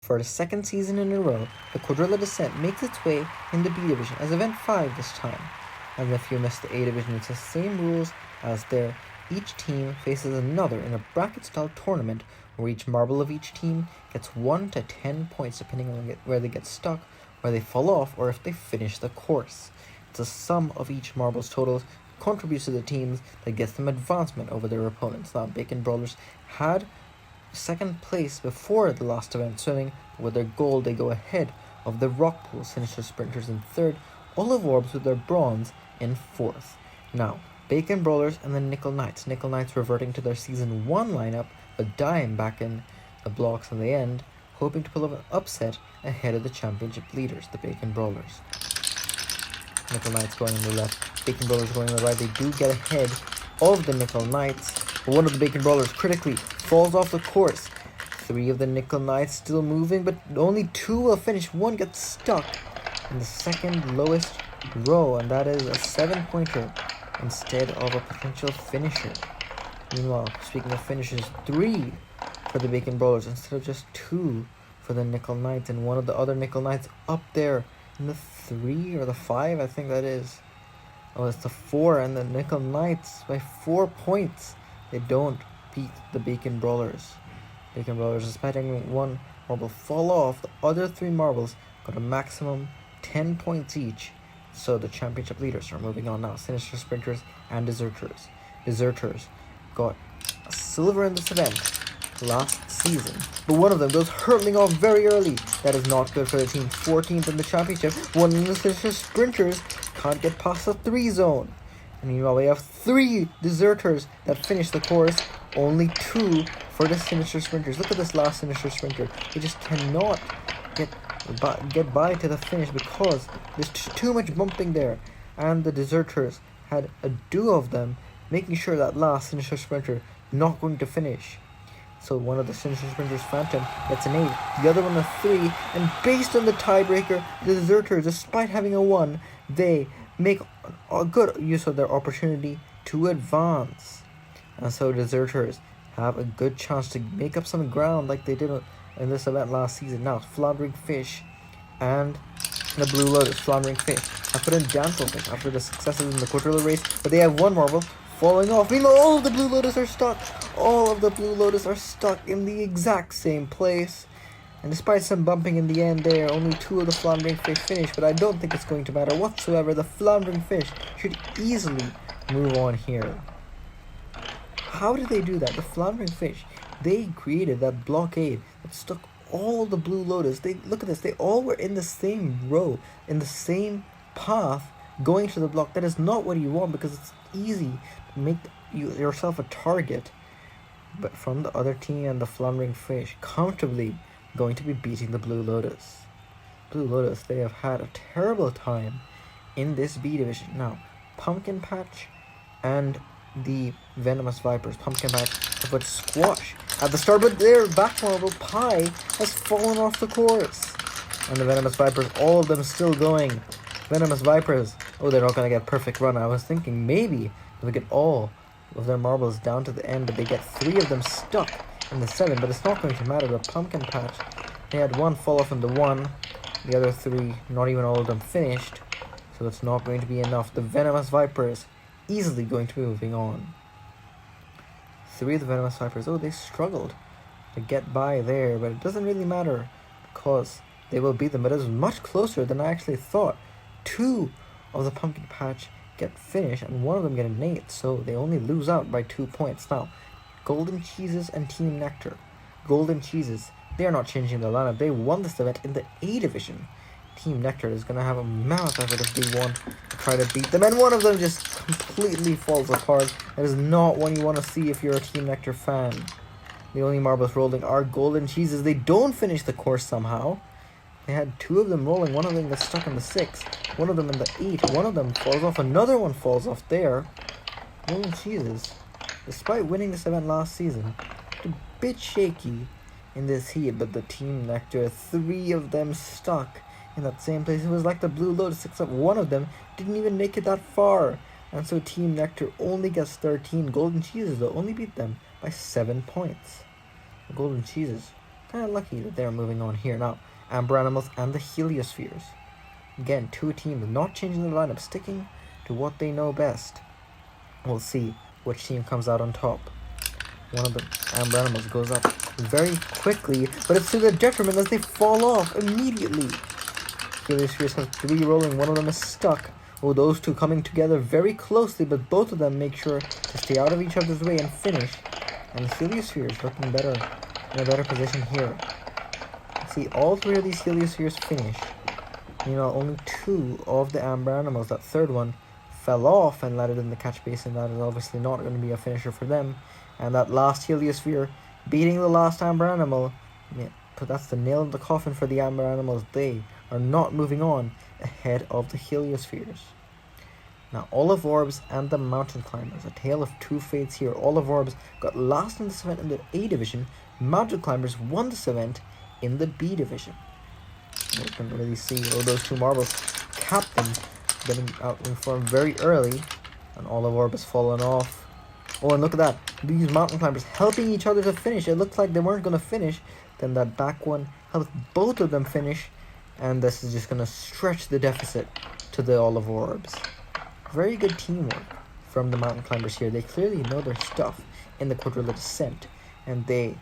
For the second season in a row, the Quadrilla Descent makes its way in the B Division as Event 5 this time. And if you missed the A Division, it's the same rules as there. Each team faces another in a bracket-style tournament where each marble of each team gets 1 to 10 points depending on where they get stuck, where they fall off, or if they finish the course. It's the sum of each marble's totals contributes to the teams that gets them advancement over their opponents. Now, Bacon Brawlers had second place before the last event swimming, but with their gold they go ahead of the Rock Pool Sinister Sprinters in third, Olive Orbs with their bronze in fourth. Now, Bacon Brawlers and the Nickel Knights. Nickel Knights reverting to their Season 1 lineup, but dying back in the blocks in the end, hoping to pull off an upset ahead of the championship leaders, the Bacon Brawlers. Nickel Knights going on the left, Bacon Brawlers going on the right. They do get ahead of the Nickel Knights, but one of the Bacon Brawlers critically falls off the course. 3 of the Nickel Knights still moving, but only 2 will finish. 1 gets stuck in the second lowest row, and that is a 7-pointer instead of a potential finisher. Meanwhile, speaking of finishers, 3 for the Bacon Brawlers instead of just 2 for the Nickel Knights, and one of the other Nickel Knights up there in the 3 or the 5, I think that is. Oh, it's the 4, and the Nickel Knights by 4 points. They don't beat the Bacon Brawlers. Bacon Brawlers, despite having 1 marble fall off, the other 3 marbles got a maximum 10 points each. So the championship leaders are moving on now. Sinister Sprinters and Deserters. Deserters got a silver in this event last season, but one of them goes hurtling off very early. That is not good for the team. 14th in the championship. One of the Sinister Sprinters can't get past the 3 zone. And meanwhile, we have 3 Deserters that finish the course. Only 2 for the Sinister Sprinters. Look at this last Sinister Sprinter. They just cannot get by to the finish because there's too much bumping there. And the Deserters had a duo of them making sure that last Sinister Sprinter not going to finish. So one of the Sinister Sprinters, Phantom, gets an 8, the other one a 3, and based on the tiebreaker, the Deserters, despite having a 1, they make a good use of their opportunity to advance. And so Deserters have a good chance to make up some ground like they did in this event last season. Now, Floundering Fish and the Blue Lotus. Floundering Fish have put in Dancelfish after the successes in the Quadrilla race, but they have 1 marble falling off. Meanwhile, all of the Blue Lotus are stuck. All of the Blue Lotus are stuck in the exact same place. And despite some bumping in the end there, only 2 of the Floundering Fish finish, but I don't think it's going to matter whatsoever. The Floundering Fish should easily move on here. How did they do that? The Floundering Fish, they created that blockade that stuck all of the Blue Lotus. Look at this, they all were in the same row, in the same path, going to the block. That is not what you want because it's easy to make yourself a target. But from the other team, and the Floundering Fish comfortably going to be beating the Blue Lotus. Blue Lotus, they have had a terrible time in this B Division. Now, Pumpkin Patch and the Venomous Vipers. Pumpkin Patch have put Squash at the start, but their back marble Pie has fallen off the course. And the Venomous Vipers, all of them still going. Venomous Vipers, oh, they're not going to get perfect run. I was thinking maybe they'll get all of their marbles down to the end, but they get 3 of them stuck in the 7, but it's not going to matter. The Pumpkin Patch, they had 1 fall off in the 1, the other 3, not even all of them finished, so it's not going to be enough. The Venomous Vipers easily going to be moving on. 3 of the Venomous Vipers, oh, they struggled to get by there, but it doesn't really matter because they will beat them, but it was much closer than I actually thought. 2 of the Pumpkin Patch get finished, and 1 of them get an 8, so they only lose out by 2 points. Now, Golden Cheeses and Team Nectar. Golden Cheeses, they are not changing their lineup. They won this event in the A Division. Team Nectar is going to have a mammoth effort if they want to try to beat them, and one of them just completely falls apart. That is not what you want to see if you're a Team Nectar fan. The only marbles rolling are Golden Cheeses. They don't finish the course somehow. They had 2 of them rolling. One of them gets stuck in the 6. One of them in the 8. One of them falls off. Another one falls off there. Golden Cheeses, despite winning this event last season, a bit shaky in this heat, but the Team Nectar, 3 of them stuck in that same place. It was like the Blue Lotus, except one of them didn't even make it that far. And so Team Nectar only gets 13. Golden Cheeses, though, only beat them by 7 points. The Golden Cheeses Kind of lucky that they're moving on here. Now, Amber Animals and the Heliospheres. Again, two teams not changing their lineup, sticking to what they know best. We'll see which team comes out on top. One of the Amber Animals goes up very quickly, but it's to their detriment as they fall off immediately. Heliospheres has 3 rolling, one of them is stuck. Oh, those two coming together very closely, but both of them make sure to stay out of each other's way and finish. And the Heliospheres looking better, in a better position here. See, all 3 of these Heliospheres finish. Only 2 of the Amber Animals, that third one, fell off and landed in the catch basin. That is obviously not going to be a finisher for them. And that last Heliosphere beating the last Amber Animal, but that's the nail in the coffin for the Amber Animals. They are not moving on ahead of the Heliospheres. Now, Olive Orbs and the Mountain Climbers. A tale of two fates here. Olive Orbs got last in this event in the A division. Mountain Climbers won this event in the B division. You can really see those two marbles. Captain getting out in form very early, and Olive Orb has fallen off. Oh, and look at that. These Mountain Climbers helping each other to finish. It looked like they weren't going to finish. Then that back one helped both of them finish. And this is just going to stretch the deficit to the Olive Orbs. Very good teamwork from the Mountain Climbers here. They clearly know their stuff in the Quadrilla Descent. And they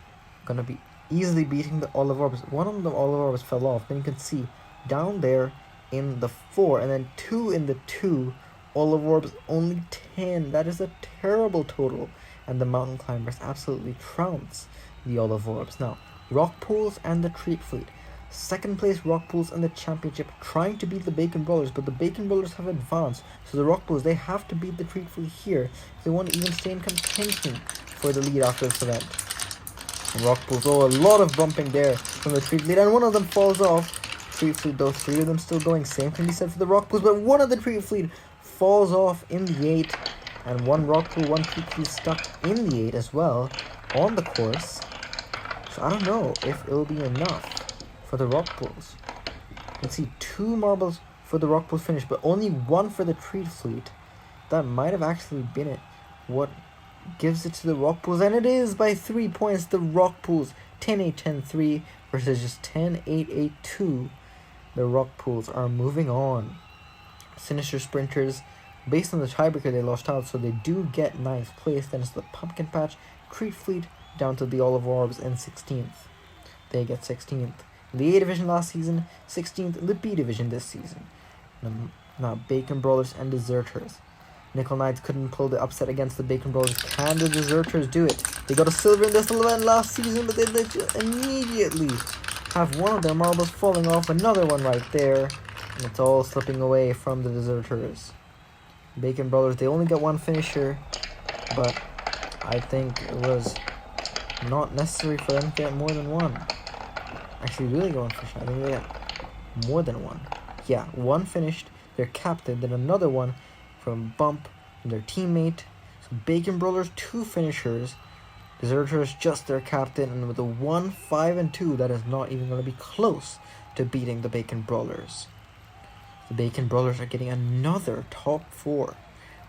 going to be easily beating the Olive Orbs. One of the Olive Orbs fell off. Then you can see down there in the 4 and then 2 in the 2. Olive Orbs only 10. That is a terrible total. And the Mountain Climbers absolutely trounce the Olive Orbs. Now, Rock Pools and the Treat Fleet. Second place Rock Pools in the championship, trying to beat the Bacon Brawlers, but the Bacon Brawlers have advanced. So the Rock Pools, they have to beat the Treat Fleet here if they want to even stay in contention for the lead after this event. And Rock Pools, a lot of bumping there from the Treat Fleet, and one of them falls off. Treat Fleet, though, 3 of them still going. Same can be said for the Rock Pools, but one of the Treat Fleet falls off in the 8, and one Rock Pool, one Treat Fleet stuck in the 8 as well on the course. So I don't know if it'll be enough for the Rock Pools. You can see 2 marbles for the Rock Pools finish, but only 1 for the Treat Fleet. That might have actually been it. What gives it to the Rock Pools? And it is by 3 points. The Rock Pools 10-8, 10-3 versus just 10-8, 8-2. The Rock Pools are moving on. Sinister Sprinters, based on the tiebreaker, they lost out, so they do get 9th place. Then it's the Pumpkin Patch, Treat Fleet, down to the Olive Orbs in 16th. They get 16th. In the A division last season, 16th in the B division this season. Now, Bacon Brawlers and Deserters. Nickel Knights couldn't pull the upset against the Bacon Brawlers. Can the Deserters do it? They got a silver in this event last season, but they immediately have one of their marbles falling off, another one right there, and it's all slipping away from the Deserters. Bacon Brawlers, they only got 1 finisher, but I think it was not necessary for them to get more than 1. Actually, really got 1 finisher. I think they got more than 1. Yeah, 1 finished, their captain, then another one from Bump, and their teammate. So Bacon Brawlers, 2 finishers. Deserters, just their captain, and with a 1, 5, and 2, that is not even going to be close to beating the Bacon Brawlers. The Bacon Brawlers are getting another top 4.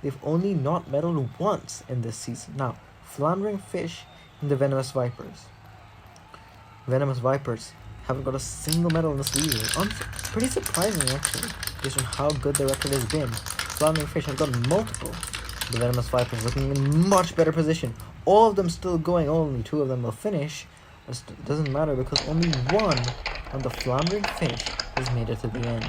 They've only not medaled once in this season. Now, Floundering Fish and the Venomous Vipers. Venomous Vipers haven't got a single medal in this season. Pretty surprising, actually, based on how good their record has been. Floundering Fish have got multiple. The Venomous Vipers looking in much better position. All of them still going, only 2 of them will finish. It doesn't matter because only 1 of the Floundering Fish has made it to the end.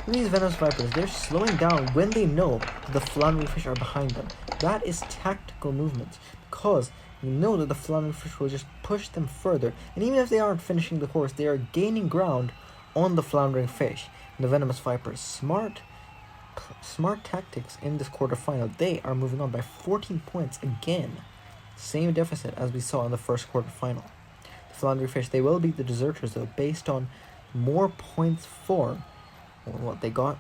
These Venomous Vipers, they're slowing down when they know that the Floundering Fish are behind them. That is tactical movement, because you know that the Floundering Fish will just push them further. And even if they aren't finishing the course, they are gaining ground on the Floundering Fish. And the Venomous Vipers, smart tactics in this quarterfinal. They are moving on by 14 points again. Same deficit as we saw in the first quarterfinal. The Floundering Fish, they will beat the Deserters though, based on more points for what they got.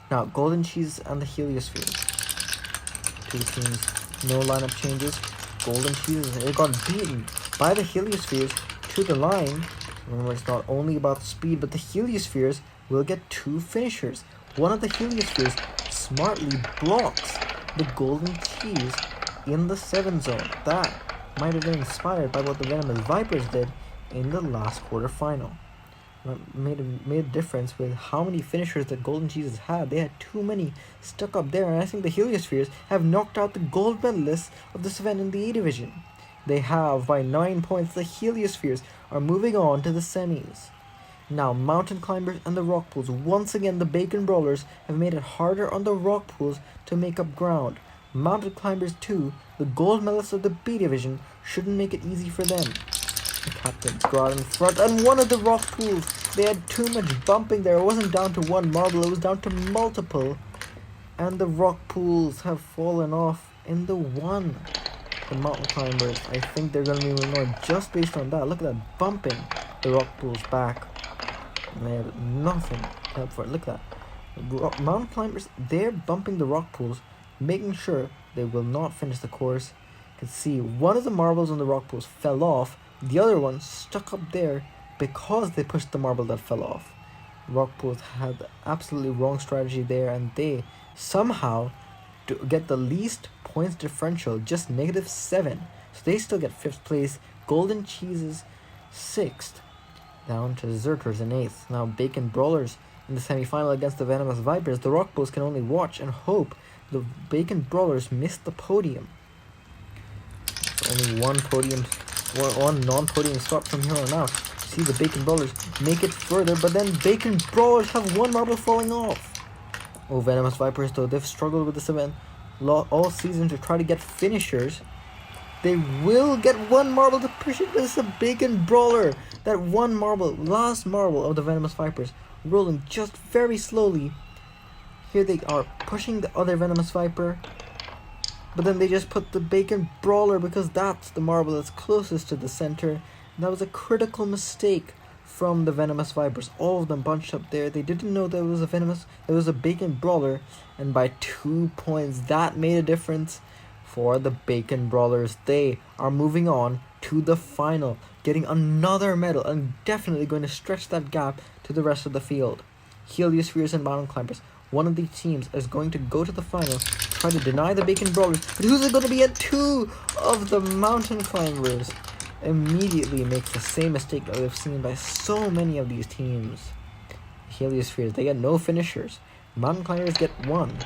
Now, Golden Cheese and the Heliospheres. 2 teams, no lineup changes. Golden Cheese, they got beaten by the Heliospheres to the line. Remember, it's not only about speed, but the Heliospheres will get 2 finishers. One of the Heliospheres smartly blocks the Golden Cheese in the 7 zone. That might have been inspired by what the Venomous Vipers did in the last quarterfinal. Made a difference with how many finishers the Golden Cheeses had. They had too many stuck up there, and I think the Heliospheres have knocked out the gold medalists of this event in the A division. They have by 9 points. The Heliospheres are moving on to the semis. Now, Mountain Climbers and the Rock Pools. Once again, the Bacon Brawlers have made it harder on the Rock Pools to make up ground. Mountain Climbers 2, the gold medalists of the B division, shouldn't make it easy for them. The captains go out in front, and one of the Rock Pools, they had too much bumping there. It wasn't down to one marble, it was down to multiple. And the Rock Pools have fallen off in the one. The Mountain Climbers, I think they're going to be annoyed just based on that. Look at that bumping the Rock Pools back. And they have nothing to help for it. Look at that. Mountain Climbers, they're bumping the Rock Pools, making sure they will not finish the course. You can see one of the marbles on the Rock Pools fell off. The other one stuck up there because they pushed the marble that fell off. Rock Pools had the absolutely wrong strategy there, and they somehow get the least points differential, just -7. So they still get 5th place. Golden Cheeses 6th, down to Zerters in 8th. Now Bacon Brawlers in the semi-final against the Venomous Vipers. The Rock Pools can only watch and hope the Bacon Brawlers miss the podium. It's only one non-podium spot from here on out. See the Bacon Brawlers make it further, but then Bacon Brawlers have one marble falling off. Oh, Venomous Vipers, though, they've struggled with this event all season to try to get finishers. They will get one marble to push it, but it's a Bacon Brawler. That one marble, last marble of the Venomous Vipers, rolling just very slowly. Here they are pushing the other Venomous Viper, but then they just put the Bacon Brawler because that's the marble that's closest to the center. And that was a critical mistake from the Venomous Vipers. All of them bunched up there. They didn't know there was a Bacon Brawler, and by 2 points that made a difference for the Bacon Brawlers. They are moving on to the final, getting another medal, and definitely going to stretch that gap to the rest of the field. Heliospheres and Mountain Climbers. One of these teams is going to go to the final, try to deny the Bacon Brawlers, but who's it going to be? At 2 of the Mountain Climbers immediately makes the same mistake that we've seen by so many of these teams. Heliospheres, they get no finishers. Mountain Climbers get 1.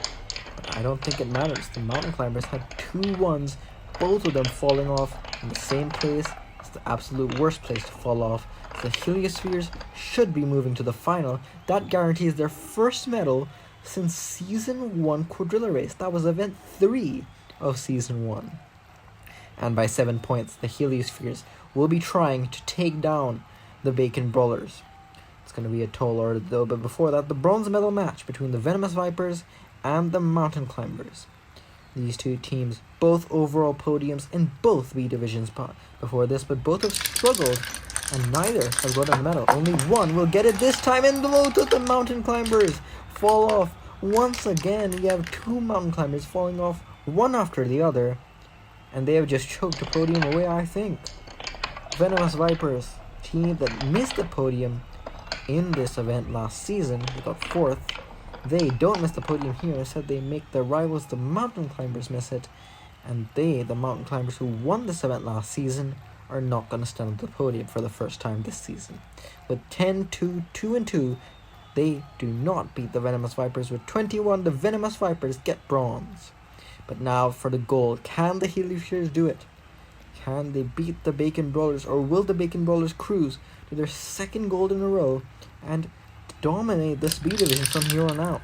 But I don't think it matters. The Mountain Climbers had 2 ones, both of them falling off in the same place. It's the absolute worst place to fall off. The Heliospheres should be moving to the final. That guarantees their first medal since Season 1 Quadrilla Race. That was Event 3 of Season 1. And by 7 points, the Heliospheres will be trying to take down the Bacon Brawlers. It's going to be a tall order though, but before that, the bronze medal match between the Venomous Vipers and the Mountain Climbers. These two teams, both overall podiums in both B divisions before this, but both have struggled and neither have got a medal. Only one will get it this time, and both of the Mountain Climbers fall off. Once again, you have 2 Mountain Climbers falling off one after the other, and they have just choked the podium away, I think. Venomous Vipers, team that missed the podium in this event last season, they got 4th. They don't miss the podium here. Instead, they make their rivals, the Mountain Climbers, miss it. And they, the Mountain Climbers who won this event last season, are not going to stand on the podium for the first time this season. With 10-2-2-2, they do not beat the Venomous Vipers. With 21, the Venomous Vipers get bronze. But now for the gold. Can the Heliospheres do it? Can they beat the Bacon Brawlers, or will the Bacon Brawlers cruise to their 2nd gold in a row and dominate this B division from here on out?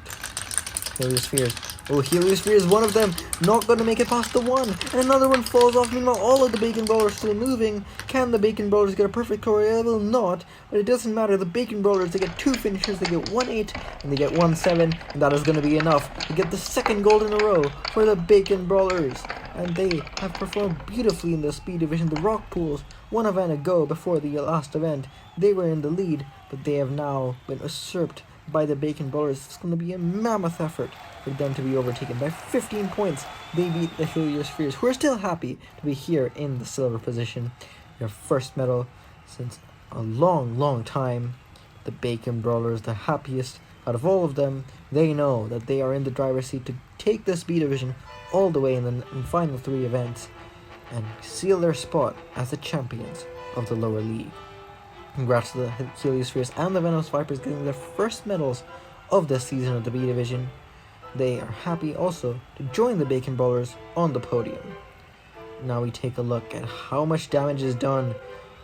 Heliospheres. Oh, Heliospheres, one of them not going to make it past the 1, and another one falls off. Meanwhile, all of the Bacon Brawlers still moving. Can the Bacon Brawlers get a perfect score? They will not, but it doesn't matter. The Bacon Brawlers, they get 2 finishers. They get 1-8 and they get 1-7, and that is going to be enough to get the 2nd gold in a row for the Bacon Brawlers. And they have performed beautifully in the speed division. The Rock Pools, one event ago before the last event, they were in the lead, but they have now been usurped by the Bacon Brawlers. It's going to be a mammoth effort for them to be overtaken. By 15 points, they beat the Heliospheres, who are still happy to be here in the silver position. Their first medal since a long time. The Bacon Brawlers, the happiest out of all of them. They know that they are in the driver's seat to take this B division all the way in the final 3 events and seal their spot as the champions of the lower league. Congrats to the Heliospheres and the Venomous Vipers getting their first medals of this season of the B Division. They are happy also to join the Bacon Brawlers on the podium. Now we take a look at how much damage is done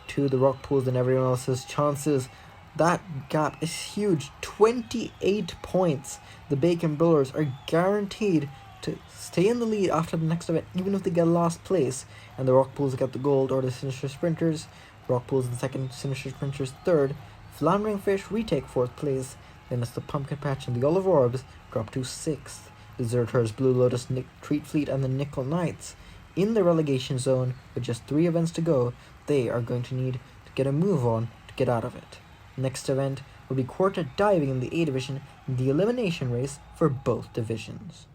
to the Rock Pools and everyone else's chances. That gap is huge, 28 points. The Bacon Brawlers are guaranteed to stay in the lead after the next event, even if they get last place. And the Rock Pools get the gold, or the Sinister Sprinters. Rock Pools in second, Sinister Sprinters third. Floundering Fish retake fourth place. Then it's the Pumpkin Patch and the Olive Orbs drop to sixth. Deserters, Blue Lotus, Treat Fleet, and the Nickel Knights in the relegation zone with just 3 events to go. They are going to need to get a move on to get out of it. Next event will be Quartet Diving in the A Division, the elimination race for both divisions.